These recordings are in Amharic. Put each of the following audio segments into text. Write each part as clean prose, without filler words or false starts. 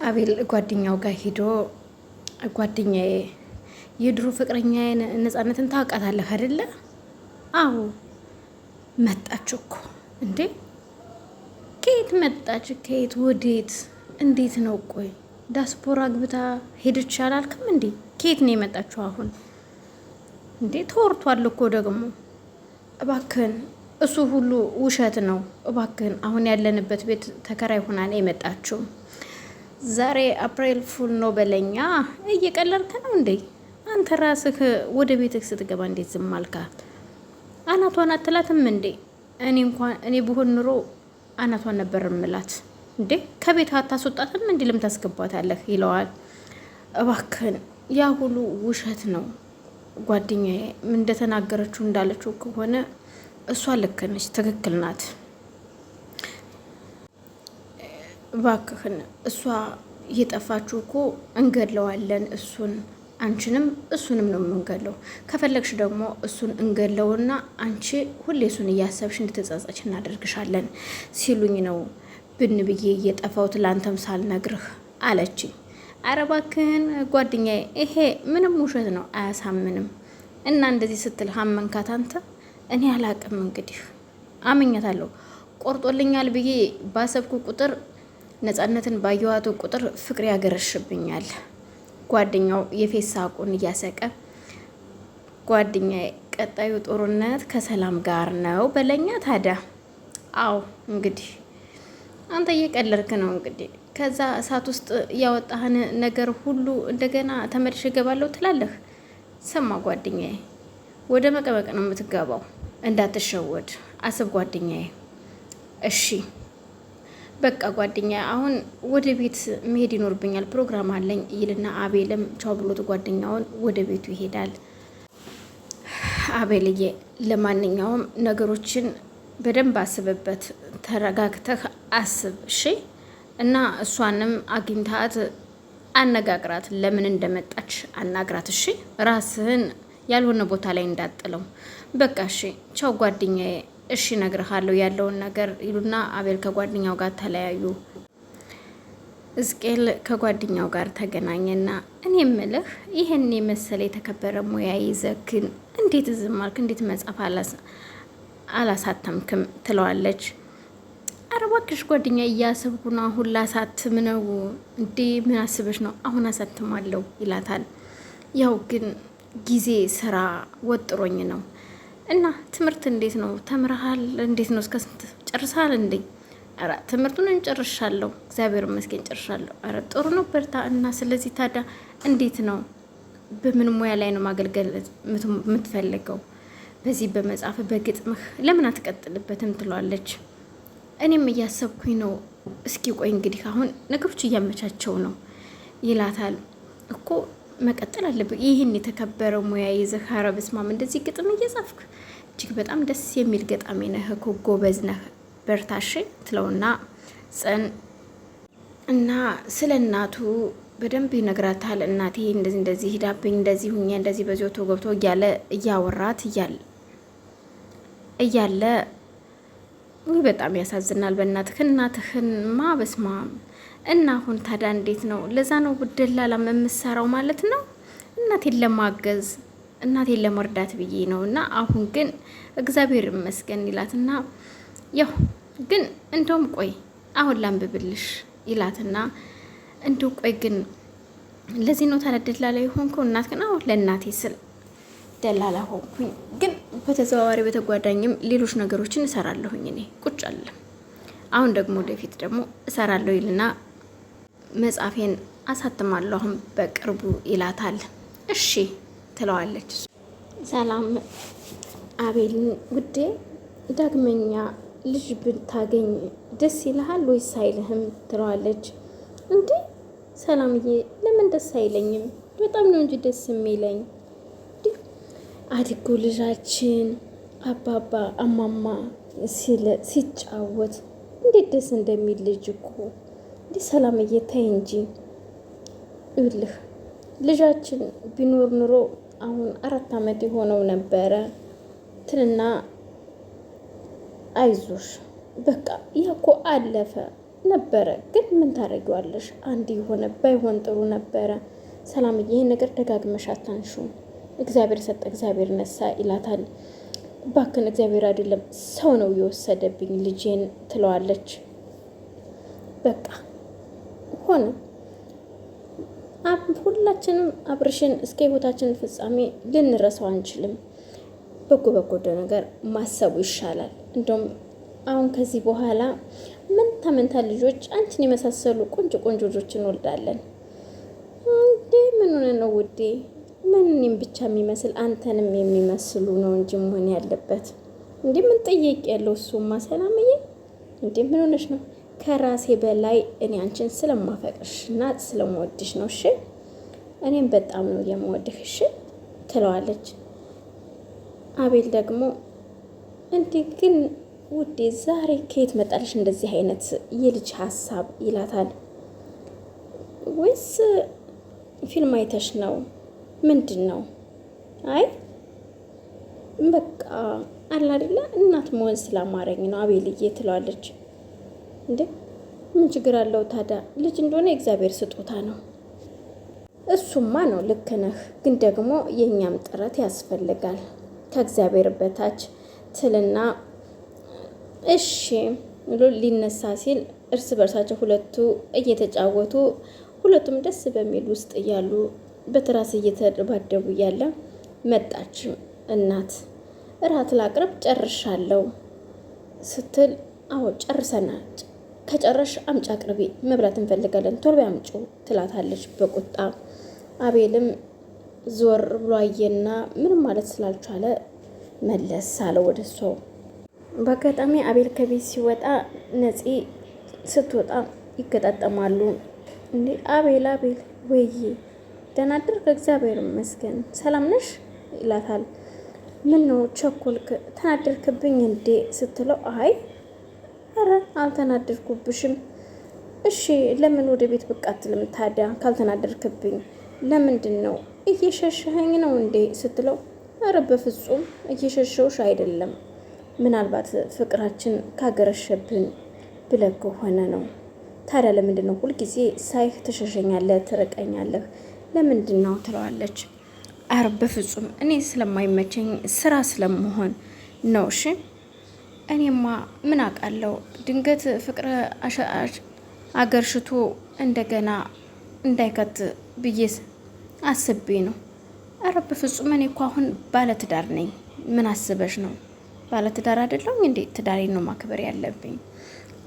አቤል ጓደኛው ጋር ሄዶ ጓደኛዬ የድሮ ፍቅረኛዬን ነፃነትን ታውቃታለህ አይደለ? አዎ መጣች እኮ እንዴ! ከየት መጣች? ከየት ወዴት? እንዴት ነው? ቆይ ዳስፖራ ግብታ ሄደች አላልክም እንዴ? ከየት ነው የመጣችው አሁን? እንዴ ተወርቷል እኮ ደግሞ። እባክህን እሱ ሁሉ ውሸት ነው። እባክህን አሁን ያለንበት ቤት ተከራይ ሆና ነው የመጣችው። ዛሬ አፕሪል ፉል ነው በለኛ። እየቀለድክ ነው እንዴ? አንተ ራስህ ወደ ቤትህ ስትገባ እንዴት ዝም አልካት? አናቷን አትላትም እንዴ? እኔ ብሆን ኑሮ አናቷን ነበር እምላት። እንዴ ከቤት አታስወጣትም እንዴ? ለምን ታስገባታለህ? ይለዋል። እባክህን ያ ሁሉ ውሸት ነው። ጓደኛዬ እንደተናገረችው እንዳለችው ከሆነ እሷ ልክ ነች፣ ትክክል ናት። እባክህን እሷ እየጠፋችሁ እኮ እንገድለዋለን። እሱን አንቺንም እሱንም ነው የምንገለው። ከፈለግሽ ደግሞ እሱን እንገድለውና አንቺ ሁሌ እሱን እያሰብሽ እንድትጸጸች እናደርግሻለን ሲሉኝ ነው ብን ብዬ እየጠፋሁት ለአንተም ሳልነግርህ አለችኝ። ኧረ እባክህን ጓደኛዬ ይሄ ምንም ውሸት ነው፣ አያሳምንም። እና እንደዚህ ስትል ሀመንካት አንተ? እኔ አላቅም። እንግዲህ አመኛታለሁ። ቆርጦልኛል ብዬ ባሰብኩ ቁጥር ነፃነትን ባየዋቱ ቁጥር ፍቅር ያገረሽብኛል። ጓደኛው የፌስ ሳቁን እያሰቀ ጓደኛዬ ቀጣዩ ጦርነት ከሰላም ጋር ነው በለኛ። ታዲያ አዎ እንግዲህ አንተ እየቀለድክ ነው። እንግዲህ ከዛ እሳት ውስጥ ያወጣህን ነገር ሁሉ እንደገና ተመልሼ እገባለሁ ትላለህ። ሰማ ጓደኛዬ፣ ወደ መቀመቅ ነው የምትገባው። እንዳትሸወድ አስብ ጓደኛዬ። እሺ በቃ ጓደኛዬ አሁን ወደ ቤት መሄድ ይኖርብኛል፣ ፕሮግራም አለኝ ይልና አቤልም ቻው ብሎት ጓደኛውን ወደ ቤቱ ይሄዳል። አቤልዬ ለማንኛውም ነገሮችን በደንብ አስብበት፣ ተረጋግተህ አስብ እሺ። እና እሷንም አግኝታት አነጋግራት፣ ለምን እንደመጣች አናግራት እሺ። ራስህን ያልሆነ ቦታ ላይ እንዳጥለው። በቃ እሺ ቻው ጓደኛዬ። እሺ እነግርሃለሁ ያለውን ነገር ይሉና አቤል ከጓደኛው ጋር ተለያዩ። ሕዝቅኤል ከጓደኛው ጋር ተገናኘና እኔ የምልህ ይህን የመሰለ የተከበረ ሙያ ይዘህ ግን እንዴት ዝም አልክ? እንዴት መጻፍ አላሳተምክም? ትለዋለች። ኧረ እባክሽ ጓደኛ እያሰብኩ ነው፣ አሁን ላሳትም ነው እንዴ? ምን አስበሽ ነው? አሁን አሳትማለሁ ይላታል። ያው ግን ጊዜ ስራ ወጥሮኝ ነው። እና ትምህርት እንዴት ነው? ተምረሃል? እንዴት ነው? እስከ ስንት ጨርሰሃል እንዴ? ኧረ ትምህርቱን እንጨርሻለሁ፣ እግዚአብሔር ይመስገን ጨርሻለሁ። ኧረ ጥሩ ነው፣ በርታ። እና ስለዚህ ታዲያ እንዴት ነው? በምን ሙያ ላይ ነው ማገልገል የምትፈልገው? በዚህ በመጻፍ በግጥምህ ለምን አትቀጥልበትም? ትሏለች። እኔም እያሰብኩኝ ነው። እስኪ ቆይ እንግዲህ አሁን ነገሮች እያመቻቸው ነው ይላታል። እኮ መቀጠል አለብህ፣ ይህን የተከበረ ሙያ ይዘህ። ኧረ በስመ አብ እንደዚህ ግጥም እየጻፍክ እጅግ በጣም ደስ የሚል ገጣሚ ነህ እኮ፣ ጎበዝ ነህ፣ በርታሽ ትለውና ጽን እና ስለ እናቱ በደንብ ይነግራታል። እናቴ እንደዚህ እንደዚህ ሂዳብኝ፣ እንደዚህ ሁኜ፣ እንደዚህ በዚህ ወጥቶ ገብቶ እያለ እያወራት እያለ ወይ በጣም ያሳዝናል። እናትህን ማ በስመ አብ። እና አሁን ታዲያ እንዴት ነው? ለዛ ነው ደላላ የምሰራው ማለት ነው? እናቴን ለማገዝ እናቴን ለመርዳት ብዬ ነው። እና አሁን ግን እግዚአብሔር ይመስገን ይላትና ያው ግን እንደውም ቆይ አሁን ላንብብልሽ ይላትና እንደው ቆይ ግን ለዚህ ነው ታዲያ ደላላ የሆንከው? እናት ግን አሁን ለእናቴ ስል ደላላ ሆንኩኝ፣ ግን በተዘዋዋሪ በተጓዳኝም ሌሎች ነገሮችን እሰራለሁኝ። እኔ ቁጭ አለ አሁን ደግሞ ወደፊት ደግሞ እሰራለሁ ይልና መጽሐፌን አሳትማለሁ አሁን በቅርቡ ይላታል። እሺ ትለዋለች። ሰላም አቤልን ውዴ ዳግመኛ ልጅ ብታገኝ ደስ ይልሃል ወይስ አይልህም? ትለዋለች። እንዴ ሰላምዬ ለምን ደስ አይለኝም? በጣም ነው እንጂ ደስ የሚለኝ። አድጎ ልጃችን አባባ አማማ ሲጫወት እንዴት ደስ እንደሚል ልጅ እኮ። እንዴ ሰላምዬ ታይ እንጂ ይልህ ልጃችን ቢኖር ኑሮ አሁን 4 ዓመት የሆነው ነበረ ትልና አይዞሽ በቃ ያኮ አለፈ ነበረ። ግን ምን ታደርጊዋለሽ? አንድ የሆነ ባይሆን ጥሩ ነበረ። ሰላምዬ ይህን ነገር ደጋግመሽ አታንሺው። እግዚአብሔር ሰጠ እግዚአብሔር ነሳ ይላታል። ባክን እግዚአብሔር አይደለም ሰው ነው የወሰደብኝ ልጄን ትለዋለች። በቃ ሆነ። ሁላችንም አብርሽን እስከ ህይወታችን ፍጻሜ ልንረሳው አንችልም። በጎ ነገር ማሰቡ ይሻላል። እንደውም አሁን ከዚህ በኋላ መንታ ልጆች አንቺን የመሳሰሉ ቆንጆ ልጆች እንወልዳለን። እንዴ ምን ሆነ ነው ውዴ? ምን እኔም ብቻ የሚመስል አንተንም የሚመስሉ ነው እንጂ መሆን ያለበት። እንዴ ምን ጥያቄ ያለው? እሱማ ሰላምዬ እንዴ ምን ሆነሽ ነው? ከራሴ በላይ እኔ አንቺን ስለማፈቅርሽ እና ስለምወድሽ ነው። እሺ እኔም በጣም ነው የምወድህ እሺ ትለዋለች። አቤል ደግሞ እንዴ ግን ውዴ ዛሬ ከየት መጣልሽ እንደዚህ አይነት የልጅ ሀሳብ ይላታል። ወይስ ፊልም አይተሽ ነው? ምንድን ነው? አይ በቃ አለ አይደለ እናት መሆን ስላማረኝ ነው አቤልዬ ትለዋለች። እንዴ ምን ችግር አለው ታዲያ? ልጅ እንደሆነ የእግዚአብሔር ስጦታ ነው። እሱማ ነው ልክ ነህ፣ ግን ደግሞ የእኛም ጥረት ያስፈልጋል ከእግዚአብሔር በታች ትልና እሺ ብሎ ሊነሳ ሲል እርስ በርሳቸው ሁለቱ እየተጫወቱ ሁለቱም ደስ በሚል ውስጥ እያሉ በትራስ እየተደባደቡ እያለ መጣች እናት። እራት ላቅርብ ጨርሻለሁ ስትል አዎ ጨርሰናል፣ ከጨረሽ አምጪ አቅርቢ፣ መብላት እንፈልጋለን፣ ቶሎ አምጪ ትላታለች በቁጣ። አቤልም ዞር ብሎ አየና ምንም ማለት ስላልቻለ መለስ አለ ወደ እሷ። በአጋጣሚ አቤል ከቤት ሲወጣ ነፂ ስትወጣ ይገጣጠማሉ። እንዴ አቤል ወይ ደህና አደርክ? እግዚአብሔር ይመስገን ሰላም ነሽ ይላታል። ምን ነው ቸኮልክ? ተናደርክብኝ እንዴ ስትለው አይ ኧረ አልተናደርኩብሽም። እሺ ለምን ወደ ቤት ብቅ አትልም ታዲያ ካልተናደርክብኝ? ለምንድን ነው እየሸሸኸኝ ነው እንዴ ስትለው ኧረ በፍጹም እየሸሸውሽ አይደለም፣ ምናልባት ፍቅራችን ካገረሸብን ብለህ ከሆነ ነው። ታዲያ ለምንድን ነው ሁልጊዜ ሳይህ ትሸሸኛለህ፣ ትርቀኛለህ? ለምንድን ነው ትለዋለች። ኧረ በፍጹም እኔ ስለማይመቸኝ ስራ ስለመሆን ነው። እሺ እኔማ ምን አውቃለሁ፣ ድንገት ፍቅር አገርሽቶ እንደገና እንዳይከት ብዬ አስቤ ነው። ኧረ በፍጹም እኔ እኮ አሁን ባለትዳር ነኝ። ምን አስበሽ ነው? ባለትዳር አይደለሁም እንዴ? ትዳሬን ነው ማክበር ያለብኝ።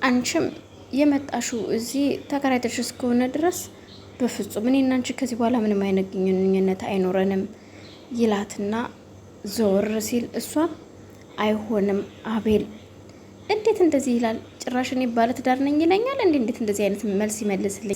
አንቺም የመጣሽው እዚህ ተከራይተሽ እስከሆነ ድረስ በፍጹም እኔና አንቺ ከዚህ በኋላ ምንም አይነት ግንኙነት አይኖረንም ይላትና ዞር ሲል እሷ አይሆንም አቤል እንዴት እንደዚህ ይላል? ጭራሽ እኔ ባለትዳር ነኝ ይለኛል እንዴ? እንዴት እንደዚህ አይነት መልስ ይመልስልኝ?